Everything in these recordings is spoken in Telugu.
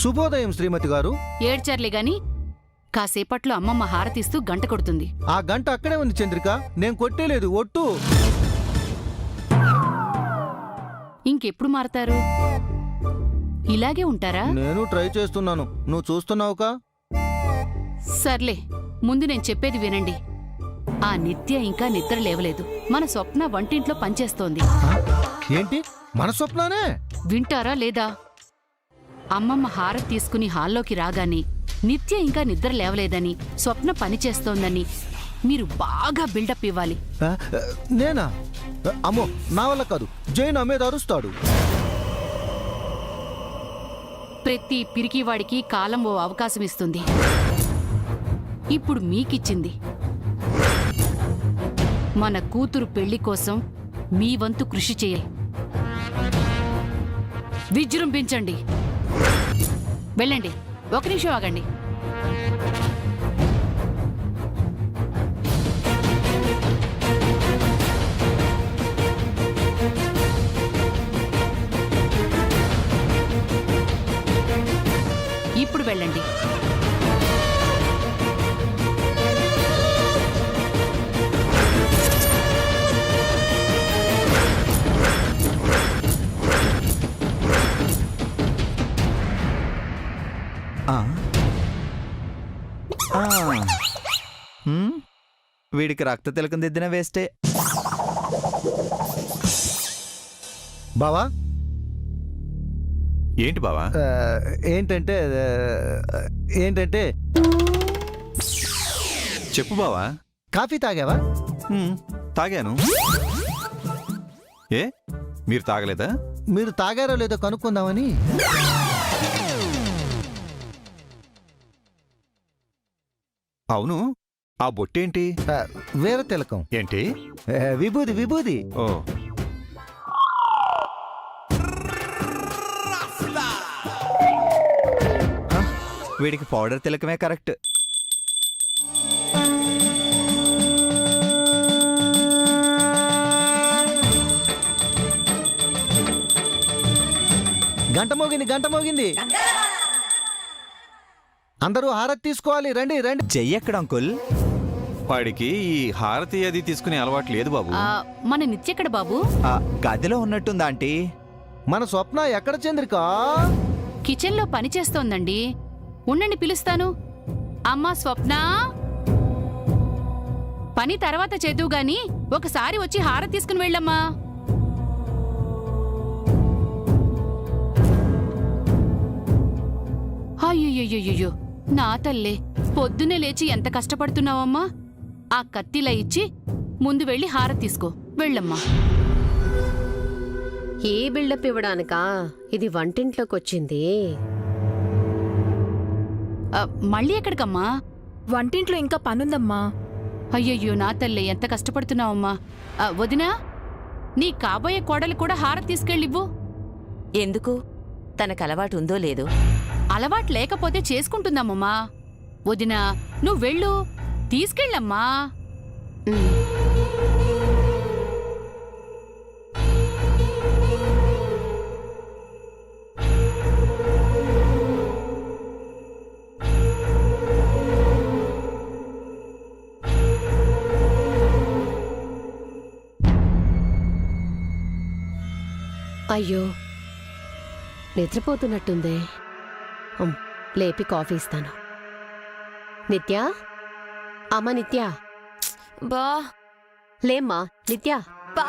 శుభోదయం శ్రీమతి గారు. ఏడ్చర్లే గాని కాసేపట్లో అమ్మమ్మ హారతిస్తూ గంట కొడుతుంది. ఆ గంట అక్కడే ఉంది చంద్రిక, నేను కొట్టేలేదు, ఒట్టు. ఇంకెప్పుడు మారతారు? ఇలాగే ఉంటారా? నేను ట్రై చేస్తున్నాను, నువ్వు చూస్తున్నావుకా. సర్లే, ముందు నేను చెప్పేది వినండి. ఆ నిత్య ఇంకా నిద్ర లేవలేదు. మన స్వప్న వంటింట్లో పనిచేస్తోంది. ఏంటి, మన స్వప్నానే? వింటారా లేదా? అమ్మమ్మ హారతి తీసుకుని హాల్లోకి రాగానే నిత్య ఇంకా నిద్ర లేవలేదని, స్వప్న పనిచేస్తోందని మీరు బాగా బిల్డప్ ఇవ్వాలి. నేనా? అమ్మో, నా వల్ల కాదు. జై నా మీద అరుస్తాడు. ప్రతి పిరికివాడికి కాలం ఓ అవకాశం ఇస్తుంది. ఇప్పుడు మీకిచ్చింది. మన కూతురు పెళ్లి కోసం మీ వంతు కృషి చేయాలి. విజృంభించండి. వెళ్ళండి. ఒక నిమిషం ఆగండి. ఇప్పుడు వెళ్ళండి. వీడికి రక్త తిలకం దిద్దిన వేస్టే. బావా, ఏంటి బావా? ఏంటంటే చెప్పు బావా. కాఫీ తాగావా? తాగాను. ఏ, మీరు తాగలేదా? మీరు తాగారో లేదో కనుక్కుందామని. అవును, ఆ బొట్టేంటి? వేరే తిలకం. ఏంటి? విభూది, విభూది. ఓ, వీడికి పౌడర్ తిలకమే కరెక్ట్. గంట మోగింది, గంట మోగింది. అందరూ హారతి తీసుకోవాలి, రండి రండి. జై ఎక్కడ అంకుల్? వాడికి ఈ హారతి అది తీసుకునే అలవాటు లేదు బాబు. మన నిత్యెక్కడ బాబు? గదిలో ఉన్నట్టుందా ఆంటీ? మన స్వప్న ఎక్కడ చంద్రిక? కిచెన్లో పని చేస్తోందండి. ఉండండి, పిలుస్తాను. అమ్మా స్వప్న, పని తర్వాత చేద్దువు గాని ఒకసారి వచ్చి హారతి తీసుకుని వెళ్ళమ్మా. అయ్యయ్యో, నా తల్లే, పొద్దునే లేచి ఎంత కష్టపడుతున్నావమ్మా. ఆ కత్తిలా ఇచ్చి ముందు వెళ్ళి హారతి తీసుకో, వెళ్ళమ్మా. ఏ బిల్డప్ ఇవ్వడానికా ఇది వంటింట్లోకొచ్చింది? మళ్ళీ ఎక్కడికమ్మా? వంటింట్లో ఇంకా పనుందమ్మా. అయ్యయ్యో, నా తల్లే, ఎంత కష్టపడుతున్నావమ్మా. వదినా, నీ కాబోయే కోడలు కూడా హారతి తీసుకెళ్ళివ్వు. ఎందుకు? తనకు అలవాటు ఉందో లేదో? అలవాటు లేకపోతే చేసుకుంటుందమ్మమ్మా. వదినా, నువ్వు వెళ్ళు, తీసుకెళ్ళమ్మా. అయ్యో, నిద్రపోతున్నట్టుందే. లేపి కాఫీ ఇస్తాను. నిత్య, అమ్మ నిత్య. బా లేమ్మా నిత్య. బా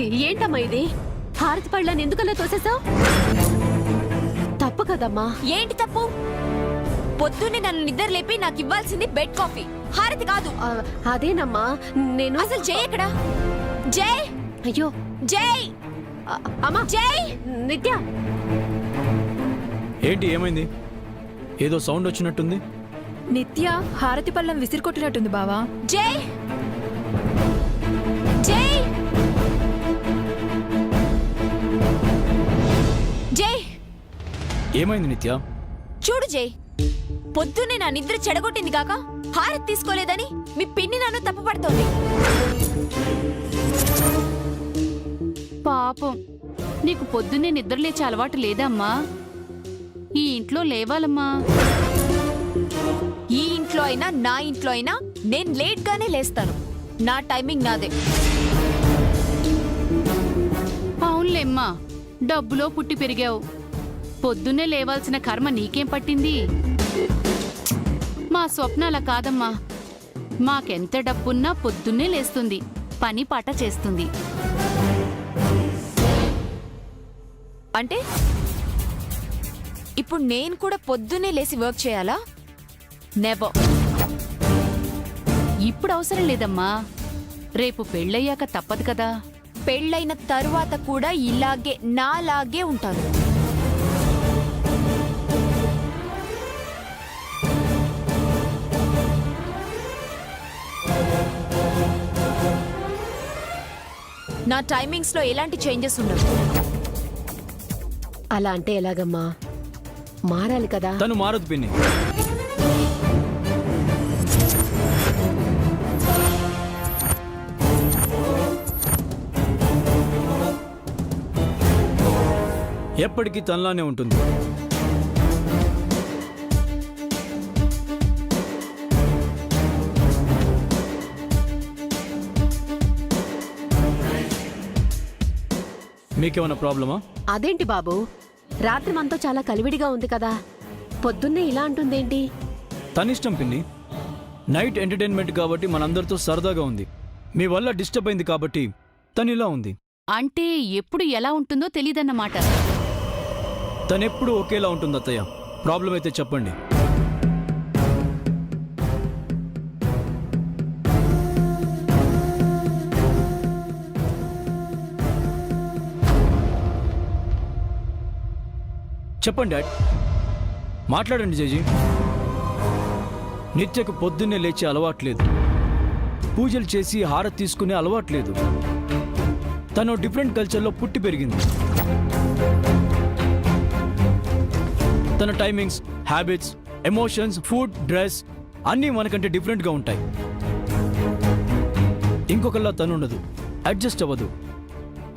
ఏంటమ్మా ఇది? హారతి పళ్ళని ఎందుకలా తోసేసావు? తప్పు కదమ్మా. ఏంటి తప్పు? పొద్దున్నే నన్ను నిద్ర లేపి నాకు ఇవ్వాల్సింది బెడ్ కాఫీ, హారతి కాదు. అదేనమ్మా నేను అసలు జై ఎక్కడా? జై! అయ్యో జై! అమ్మా జై! నిత్య, ఏంటి ఏమైంది? ఏదో సౌండ్ వచ్చినట్టుంది. నిత్య హారతి పళ్ళం విసిరికొట్టినట్టుంది బావా. జై! జై! జై! ఏమైంది నిత్య? చూడు జై, పొద్దున్నే నా నిద్ర చెడగొట్టింది కాక హారతి తీసుకోలేదని మీ పిన్ని నన్ను తప్పుపడుతోంది. పాపం, నీకు పొద్దున్నే నిద్రలేచే అలవాటు లేదమ్మా. ఈ ఇంట్లో లేవాలమ్మా. ఈ ఇంట్లో అయినా నా ఇంట్లో అయినా నేను లేట్ గానే లేస్తాను. నా టైమింగ్ నాదే. అవునులేమ్మా, డబ్బులో పుట్టి పెరిగావు. పొద్దున్నే లేవాల్సిన కర్మ నీకేం పట్టింది? మా స్వప్న అలా కాదమ్మా. మాకెంత డబ్బున్నా పొద్దున్నే లేస్తుంది, పని పాట చేస్తుంది. అంటే ఇప్పుడు నేను కూడా పొద్దున్నే లేసి వర్క్ చేయాలా? నెవర్. ఇప్పుడు అవసరం లేదమ్మా, రేపు పెళ్ళయ్యాక తప్పదు కదా. పెళ్ళైన తరువాత కూడా ఇలాగే నాలాగే ఉంటాను. నా టైమింగ్స్ లో ఎలాంటి చేంజెస్ ఉండవు. అలా అంటే ఎలాగమ్మా? మారాలి కదా. తను మారదు పిన్ని. ఎప్పటికీ తనలానే ఉంటుంది. మీకేమైనా ప్రాబ్లమా? అదేంటి బాబు, రాత్రి మనతో చాలా కలివిడిగా ఉంది కదా, పొద్దున్నే ఇలా అంటుందేంటి? తనిష్టం పిన్ని. నైట్ ఎంటర్టైన్మెంట్ కాబట్టి మనందరితో సరదాగా ఉంది. మీ వల్ల డిస్టర్బ్ అయింది కాబట్టి తనిలా ఉంది. అంటే ఎప్పుడు ఎలా ఉంటుందో తెలీదన్నమాట. తనెప్పుడు ఒకేలా ఉంటుంది అత్తయ్య. ప్రాబ్లం అయితే చెప్పండి. చెప్పండి డాడ్, మాట్లాడండి జేజీ. నిత్యకు పొద్దున్నే లేచే అలవాట్లేదు, పూజలు చేసి హారతి తీసుకునే అలవాట్లేదు. తను డిఫరెంట్ కల్చర్లో పుట్టి పెరిగింది. తన timings, habits, emotions, food, dress అన్నీ మనకంటే డిఫరెంట్గా ఉంటాయి. ఇంకొకలా తను ఉండదు, అడ్జస్ట్ అవ్వదు.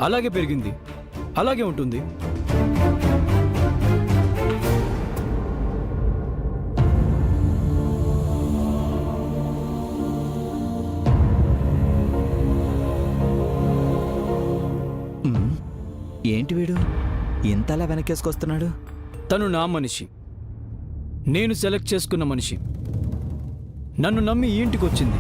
అలాగే పెరిగింది, అలాగే ఉంటుంది. ఏంటి వీడు ఇంతలా వెనకేసుకొస్తున్నాడు? తను నా మనిషి, నేను సెలెక్ట్ చేసుకున్న మనిషి. నన్ను నమ్మి ఈ ఇంటికి వచ్చింది.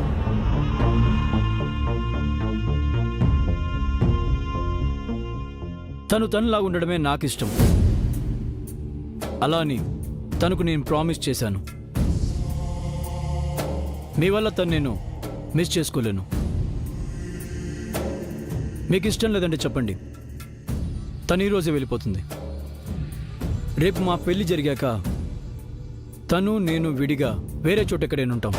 తను తనలాగా ఉండడమే నాకిష్టం. అలా అని తనకు నేను ప్రామిస్ చేశాను. మీ వల్ల తను నేను మిస్ చేసుకోలేను. మీకు ఇష్టం లేదంటే చెప్పండి, తను ఈరోజే వెళ్ళిపోతుంది. రేపు మా పెళ్లి జరిగాక తను నేను విడిగా వేరే చోట ఎక్కడైనా ఉంటాం.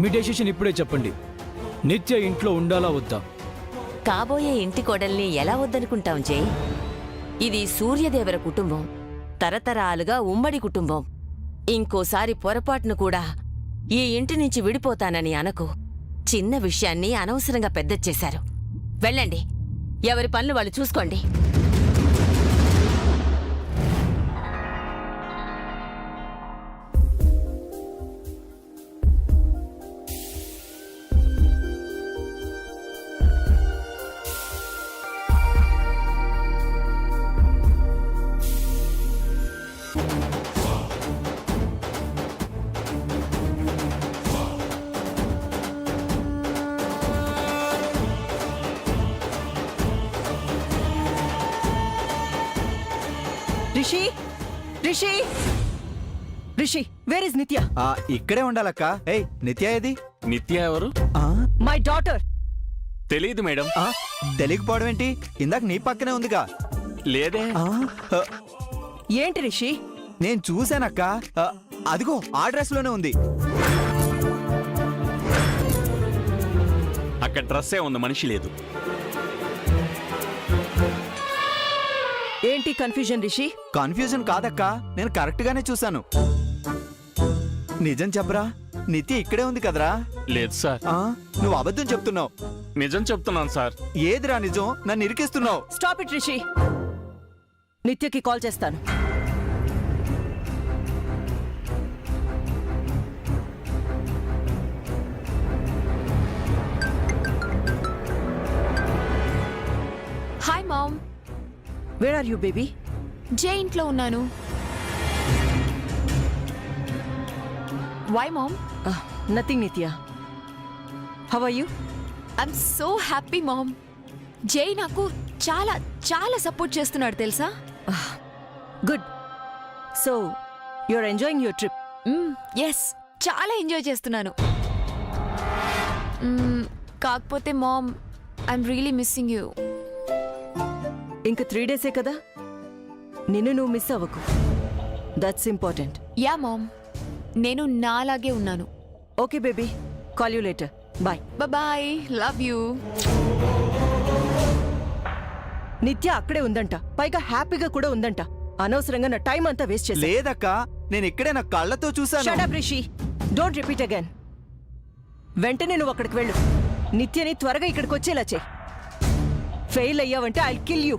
మీ డెసిషన్ ఇప్పుడే చెప్పండి. నిత్య ఇంట్లో ఉండాలా వద్దా? కాబోయే ఇంటి కోడల్ని ఎలా వద్దనుకుంటాం జై? ఇది సూర్యదేవర కుటుంబం, తరతరాలుగా ఉమ్మడి కుటుంబం. ఇంకోసారి పొరపాటును కూడా ఈ ఇంటి నుంచి విడిపోతానని అనకు. చిన్న విషయాన్ని అనవసరంగా పెద్దచ్చేశారు. వెళ్ళండి, ఎవరి పనులు వాళ్ళు చూసుకోండి. రిషి రిషి రిషి వేర్ ఇస్ నిత్య? ఇక్కడే ఉండాలక్క. ఏయ్ నిత్య ఏది? నిత్య ఎవరు? My daughter. తెలియదు మేడం. తెలియకపోవడం ఏంటి? ఇందాక నీ పక్కనే ఉందిగా. లేదే. ఏంటి రిషి? నేను చూశానక్క. అదిగో ఆ డ్రెస్ లోనే ఉంది. అక్కడ డ్రెస్సే ఉంది, మనిషి లేదు. ఏంటి కన్ఫ్యూజన్ రిషి? కన్ఫ్యూజన్ కాదక్క, నేను కరెక్ట్ గానే చూశాను. నిజం చెప్పరా, నిత్య ఇక్కడే ఉంది కదరా? లేదు సార్. నువ్వు అబద్ధం చెప్తున్నావు. నిజం చెప్తున్నాను సార్. ఏదిరా నిజం? నన్ను ఇరికిస్తున్నావు. Stop it Rishi. నిత్యకి కాల్ చేస్తాను. Hi mom. Where are you baby? Jai ఇంట్లో ఉన్నాను. Why mom? Nothing Nithya. How are you? I'm so happy mom. Jai నాకు చాలా చాలా సపోర్ట్ చేస్తున్నాడు తెలుసా? Good. So you are enjoying your trip? Yes, చాలా ఎంజాయ్ చేస్తున్నాను. కాకపోతే mom, I'm really missing you. ఇంక 3 డేసే కదా, నిన్ను నువ్వు మిస్ అవ్వకు. That's important. యా మామ్, నేను నాలాగే ఉన్నాను. Okay baby, call you later. Bye. Bye, love you. Nithya అక్కడే ఉందంట, పైగా హ్యాపీగా కూడా ఉందంట. అనవసరంగా నా టైం అంతా వేస్ట్ చేసా. లేదక్క, నేను ఇక్కడే నా కళ్ళతో చూశాను. Shut up Rishi, don't repeat again. వెంటనే నువ్వు అక్కడికి వెళ్ళు. నిత్యని త్వరగా ఇక్కడికి వచ్చేలా చెయ్యి. ఫెయిల్ అయ్యావంటే ఐ కిల్ యూ.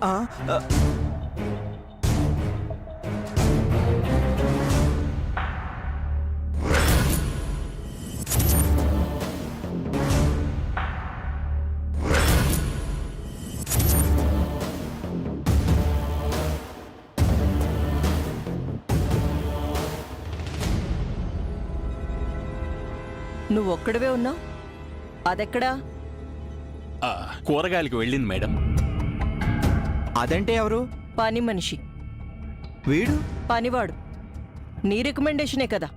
నువ్వు ఒక్కడవే ఉన్నావు? అదెక్కడా? కూరగాయలకు వెళ్ళింది మేడం. అదంటే ఎవరు? పని మనిషి. వీడు పనివాడు. నీ రికమెండేషనే కదా.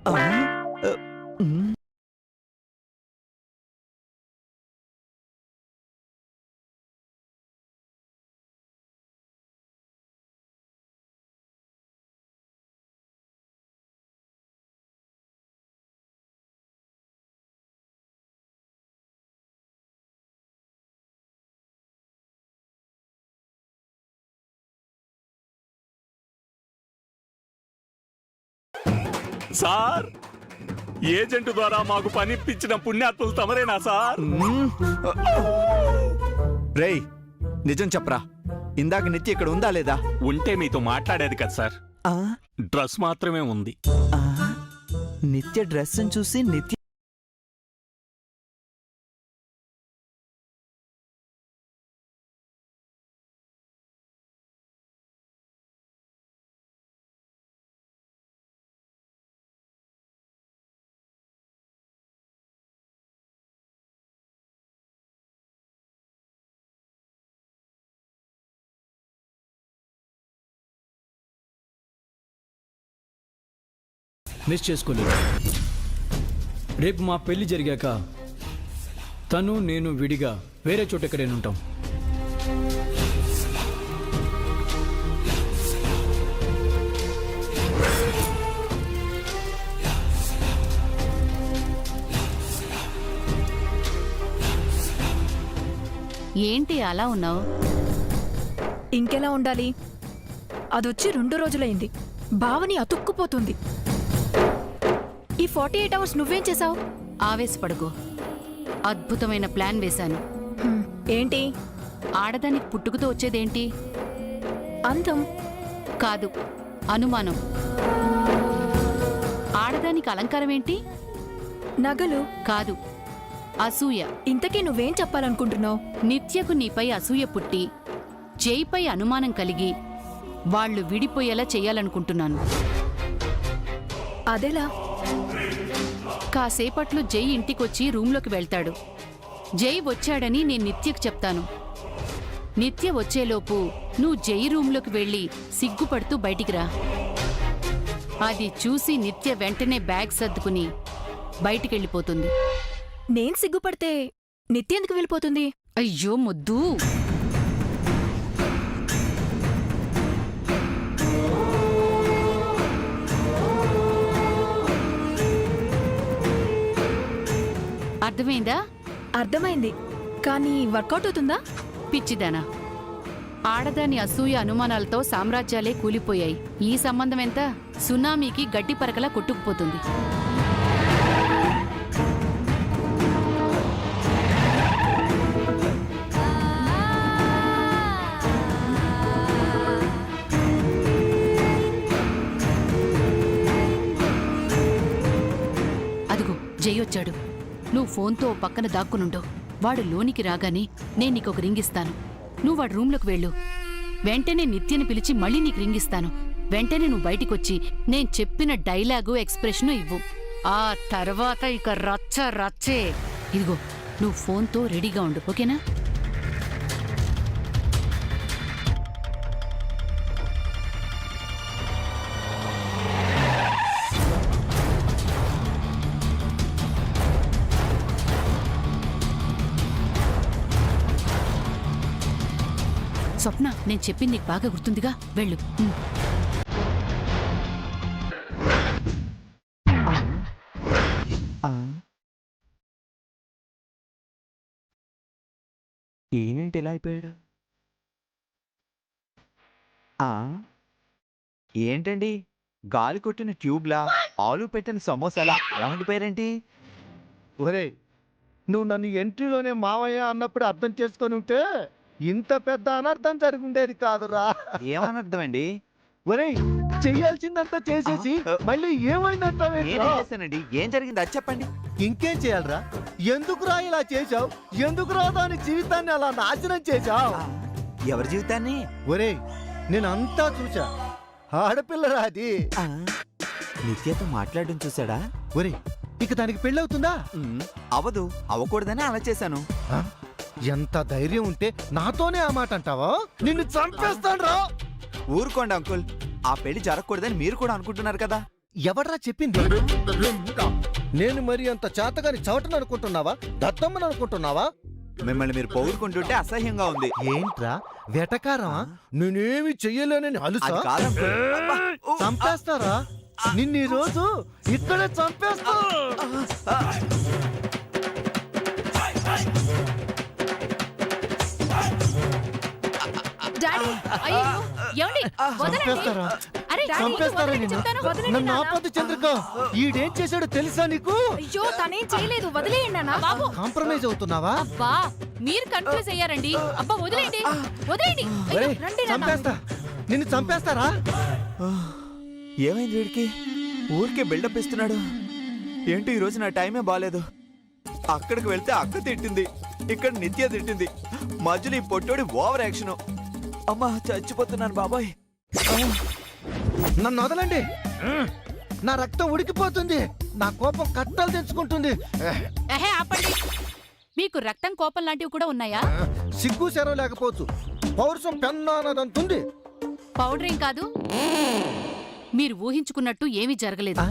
సార్, ఏజెంట్ ద్వారా మాకు పని ఇప్పించిన పుణ్యాత్ములు తమరేనా సార్? రేయ్ నిజం చెప్పరా, ఇందాక నిత్య ఇక్కడ ఉందా లేదా? ఉంటే మీతో మాట్లాడేది కదా సార్. డ్రెస్ మాత్రమే ఉంది. నిత్య డ్రెస్ చూసి నిత్య మిస్ చేసుకోలేదు. రేపు మా పెళ్లి జరిగాక తను నేను విడిగా వేరే చోట ఎక్కడైనా ఉంటాం. ఏంటి అలా ఉన్నావు? ఇంకెలా ఉండాలి? అదొచ్చి 2 రోజులైంది. భావని అతుక్కుపోతుంది. ఈ 48 అవర్స్ నువ్వేం చేశావు? ఆవేశపడకు. అద్భుతమైన ప్లాన్ వేశాను. ఏంటి? ఆడదానికి పుట్టుకతో వచ్చేదేంటి? అందం కాదు, అనుమానం. ఆడదానికి అలంకారం ఏంటి? నగలు కాదు, అసూయ. ఇంతకీ నువ్వేం చెప్పాలనుకుంటున్నావు? నిత్యకు నీపై అసూయ పుట్టి జైపై అనుమానం కలిగి వాళ్ళు విడిపోయేలా చెయ్యాలనుకుంటున్నాను. అదెలా? కాసేపట్లో జై ఇంటికొచ్చి రూంలోకి వెళ్తాడు. జై వచ్చాడని నేను నిత్యకు చెప్తాను. నిత్య వచ్చేలోపు నువ్వు జై రూంలోకి వెళ్ళి సిగ్గుపడుతూ బయటికి రా. అది చూసి నిత్య వెంటనే బ్యాగ్ సర్దుకుని బయటికెళ్ళిపోతుంది. నేను సిగ్గుపడితే నిత్య ఎందుకు వెళ్ళిపోతుంది? అయ్యో మొద్దు. అర్థమైందా? అర్థమైంది, కానీ వర్కౌట్ అవుతుందా? పిచ్చిదానా, ఆడదాని అసూయ అనుమానాలతో సామ్రాజ్యాలే కూలిపోయాయి. ఈ సంబంధం ఎంత? సునామీకి గడ్డి పరకలా కొట్టుకుపోతుంది. అదిగో జై వచ్చాడు. నువ్వు ఫోన్తో ఓ పక్కన దాక్కునుండు. వాడు లోనికి రాగానే నేను నీకొక రింగిస్తాను. నువ్వు వాడి రూంలోకి వెళ్ళు. వెంటనే నిత్యని పిలిచి మళ్ళీ నీకు రింగిస్తాను. వెంటనే నువ్వు బయటికొచ్చి నేను చెప్పిన డైలాగు ఎక్స్ప్రెషను ఇవ్వు. ఆ తర్వాత ఇక రచ్చ రచ్చే. ఇదిగో నువ్వు ఫోన్తో రెడీగా ఉండు, ఓకేనా? స్వప్న, నేను చెప్పింది నీకు బాగా గుర్తుందిగా, వెళ్ళు. ఏంటి ఇలా అయిపోయాడు? ఏంటండి, గాలి కొట్టిన ట్యూబ్లా, ఆలు పెట్టిన సమోసాలా ఏమండిపోయారేంటి? ఒరే, నువ్వు నన్ను ఎంట్రీలోనే మావయ్య అన్నప్పుడు అర్థం చేసుకొని ఉంటే ఇంత పెద్ద అనర్థం జరుగుండేది కాదురా. ఏమనర్థం అండి? ఒరేయ్, చెయ్యాల్సిందంతా చేసేసి మళ్ళీ ఏమైందంటావేంటి? నేనేం చేశానండి? ఏం జరిగింది అది చెప్పండి. ఇంకేం చేయాలరా? ఎందుకురా ఇలా చేశావు? ఎందుకురా దాని జీవితాన్ని అలా నాశనం చేశావు? ఎవరి జీవితాన్ని? ఒరేయ్, నేను అంతా చూసా. ఆడపిల్లరా అది. నిత్యతో మాట్లాడడం చూసాడా? ఒరేయ్, ఇక దానికి పెళ్ళవుతుందా? అవదు, అవ్వకూడదని అలా చేశాను. ఎంత ధైర్యం ఉంటే నాతోనే ఆ మాట అంటావా? నిన్ను చంపేస్తాను రా. ఊరుకోండి అంకుల్, ఆ పెళ్లి జరగకూడదని మీరు కూడా అనుకుంటున్నారు కదా. ఎవడ్రా చెప్పింది? నేను మరి అంత చేతగాని చవటను అనుకుంటున్నావా? దత్తమ్మని అనుకుంటున్నావా? మిమ్మల్ని మీరు పొగుడుకుంటుంటే అసహ్యంగా ఉంది. ఏంట్రా వెటకారమా? నేనేమి చెయ్యలేనని అలుసా? అది కాదు అంకుల్. అబ్బా, ఓ, చంపేస్తారా నిన్ను ఈ రోజు ఇక్కడే చంపేస్తా. డాడీ, అయ్యో, ఏమండి? వదలండి. చంపేస్తారా? అరే, డాడీ, చంపేస్తారా వదలండి నిన్ను? చెప్తాను, వదలండి నన్ను నాన్న. ఆపొద్దు చంద్రిక. ఈడేం చేశాడో తెలుసా నీకు? అయ్యో, తనేం చేయలేదు, వదిలేయండి నాన్న. బాబు, కాంప్రమైజ్ అవుతున్నావా? అబ్బా, మీరు కన్ఫ్యూజ్ అయ్యారండి. అబ్బా, వదిలేయండి, వదిలేయండి. అయ్యో, ఒరేయ్, రండి నాన్న. చంపేస్తా. నిన్ను చంపేస్తారా? ఏమైంది వీడికి? ఊరికే బిల్డప్ ఇస్తున్నాడు. ఏంటి ఈరోజు నా టైమే బాలేదు. అక్కడికి వెళ్తే అక్క తిట్టింది, ఇక్కడ నిత్య తిట్టింది, మధ్యలో ఈ పొట్టోడి ఓవర్ యాక్షన్. అమ్మా, చచ్చిపోతున్నాను బాబాయ్. నన్ను వదలండి. నా రక్తం ఉడికిపోతుంది. నా కోపం కట్టలు తెచ్చుకుంటుంది. ఎహే, ఆపండి. మీకు రక్తం, కోపం లాంటివి కూడా ఉన్నాయా? సిగ్గు శరం లేకపోవచ్చు, పౌరుషం పెన్నానదంతుంది. పౌడర్ ఏం కాదు. మీరు ఊహించుకున్నట్టు ఏమీ జరగలేదు.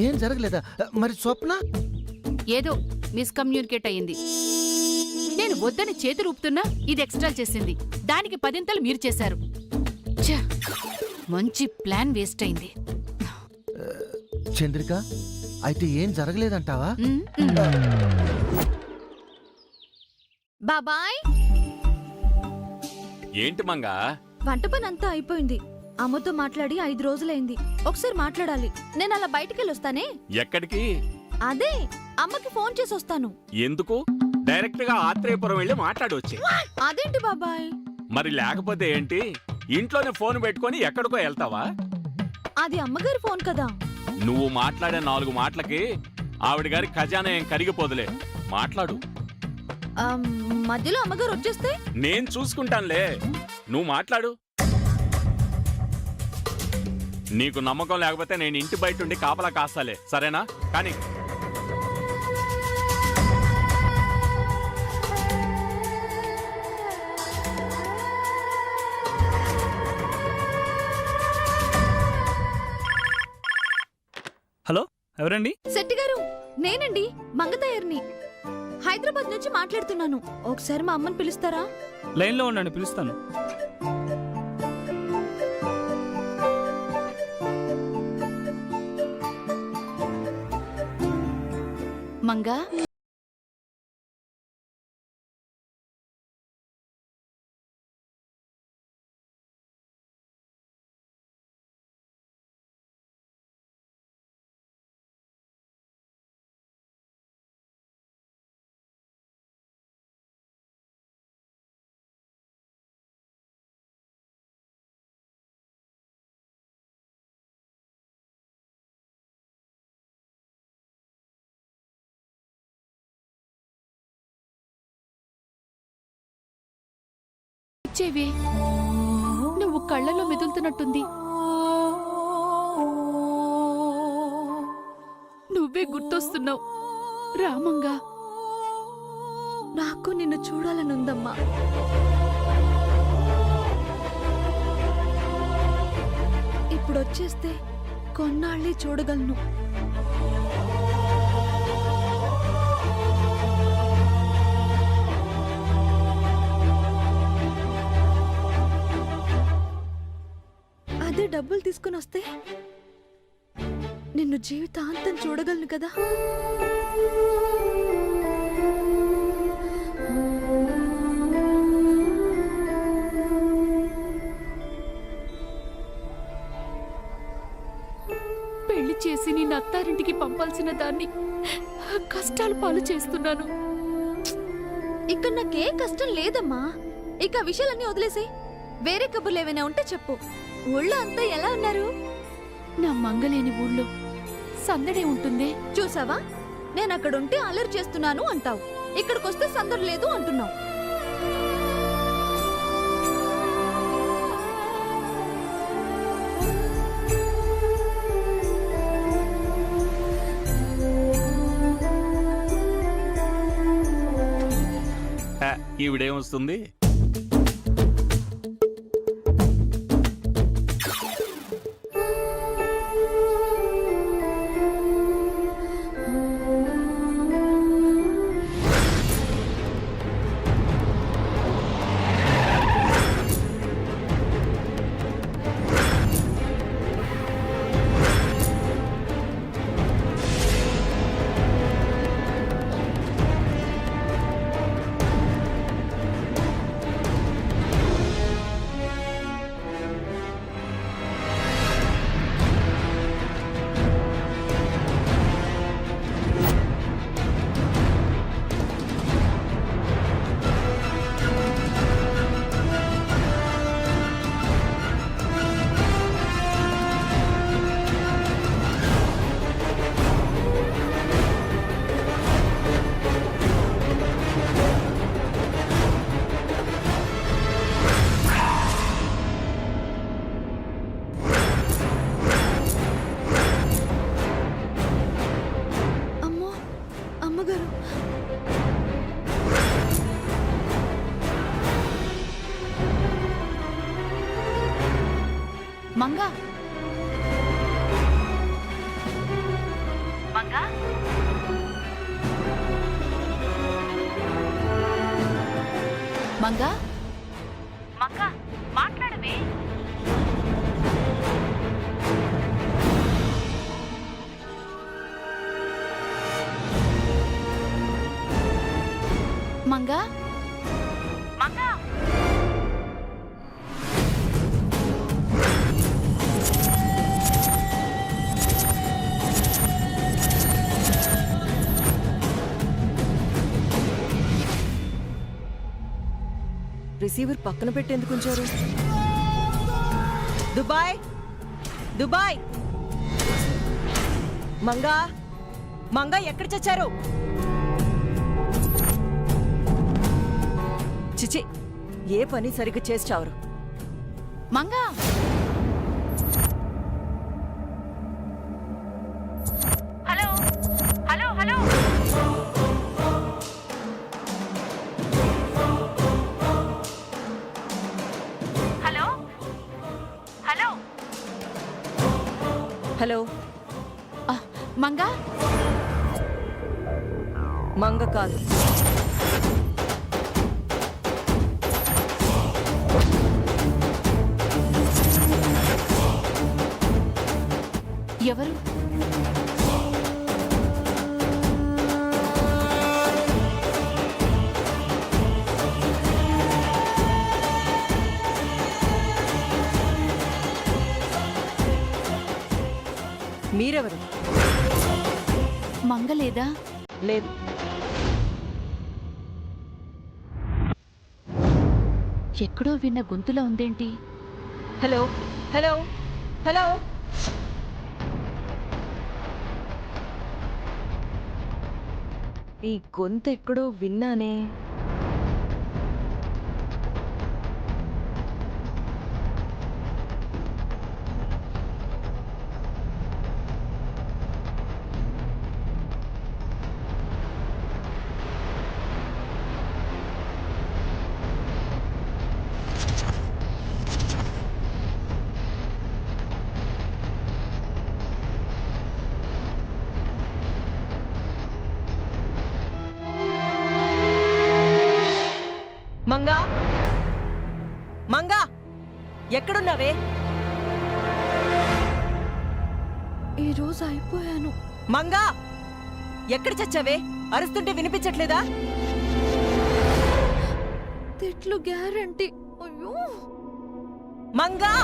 ఏం జరగలేదా? మరి స్వప్న ఏదో మిస్కమ్యూనికేట్ అయ్యింది. నేను వద్దని చేతులు ఊపుతున్నా ఇది ఎక్స్ట్రా చేసింది. దానికి 10 మీరు చేశారు. ఛ! మంచి ప్లాన్ వేస్ట్ అయింది. చంద్రిక, అయితే ఏం జరగలేదంటావా? బాబాయ్, ఏంటి మంగా? వంట పని అంతా అయిపోయింది. అమ్మతో మాట్లాడి 5 రోజులైంది. ఒకసారి మాట్లాడాలి. నేను అలా బయటికెళ్ళొస్తానే. ఎక్కడికి? అదే, అమ్మకి ఫోన్ చేసి వస్తాను. ఎందుకు? డైరెక్ట్ గా ఆత్రేయపురం వెళ్ళి మాట్లాడొచ్చి. అదేంటి బాబాయ్? మరి లేకపోతే ఏంటి? ఇంట్లోనే ఫోన్ పెట్టుకొని ఎక్కడికో వెళ్తావా? అది అమ్మగారి ఫోన్ కదా. నువ్వు మాట్లాడే 4 మాటలకి ఆవిడ గారి ఖజానా ఏం కరిగిపోదులే. మాట్లాడు. మధ్యలో అమ్మగారు వచ్చేస్తే నేను చూసుకుంటానులే, నువ్వు మాట్లాడు. నీకు నమ్మకం లేకపోతే నేను ఇంటి బయట ఉండి కాపలా కాస్తాలే, సరేనా? కానీ ఎవరండి? శెట్టి గారు, నేనండి మంగతయ్యర్ని. హైదరాబాద్ నుంచి మాట్లాడుతున్నాను. ఒకసారి మా అమ్మని పిలుస్తారా? లైన్లో ఉండండి, పిలుస్తాను. మంగా, వచ్చేవే. నువ్వు కళ్ళలో మెదులుతున్నట్టుంది. నువ్వే గుర్తొస్తున్నావు రామంగా. నాకు నిన్ను చూడాలనుందమ్మా. ఇప్పుడు వచ్చేస్తే కొన్నాళ్ళే చూడగలను. అదే డబ్బులు తీసుకుని వస్తే నిన్ను జీవితాంతం చూడగలను కదా. పెళ్లి చేసి నిన్ను అత్తారింటికి పంపాల్సిన దాన్ని కష్టాలు పాలు చేస్తున్నాను. ఇక్కడ నాకే కష్టం లేదమ్మా. ఇక ఆ విషయాలన్నీ వదిలేసే. వేరే కబుర్లు ఏమైనా ఉంటే చెప్పు. ఊళ్ళో అంతా ఎలా ఉన్నారు? నా మంగలేని ఊళ్ళో సందడే ఉంటుందే. చూసావా, నేను అక్కడుంటే అల్లరి చేస్తున్నాను అంటావు, ఇక్కడికొస్తే సందడి లేదు అంటున్నావు. ఈవిడేమొస్తుంది? మంగా, మంగా, మంగా, మంగా, మాట్లాడవే. మంగా, మంగా. రిసీవర్ పక్కన పెట్టేందుకు ఉంచారు? Dubai, Dubai. మంగా, మంగా ఎక్కడ చచ్చారు? చిచి, ఏ పని సరిగ్గా చేసి చావరు. Manga, hello hello hello. Hello hello hello. Manga Manga కాదు, ఎవరు? మీరెవరు? మంగలేదా? లేదు. ఎక్కడో విన్న గొంతులా ఉందేంటి? హలో హలో హలో, ఈ గొంతు ఎక్కడో విన్నానే. మంగా, మంగా, ఎక్కడున్నావే? ఈ రోజు అయిపోయాను. మంగా, ఎక్కడ చచ్చావే? అరుస్తుంటే వినిపించట్లేదా? తిట్లు గ్యారంటీ. అయ్యో మంగా!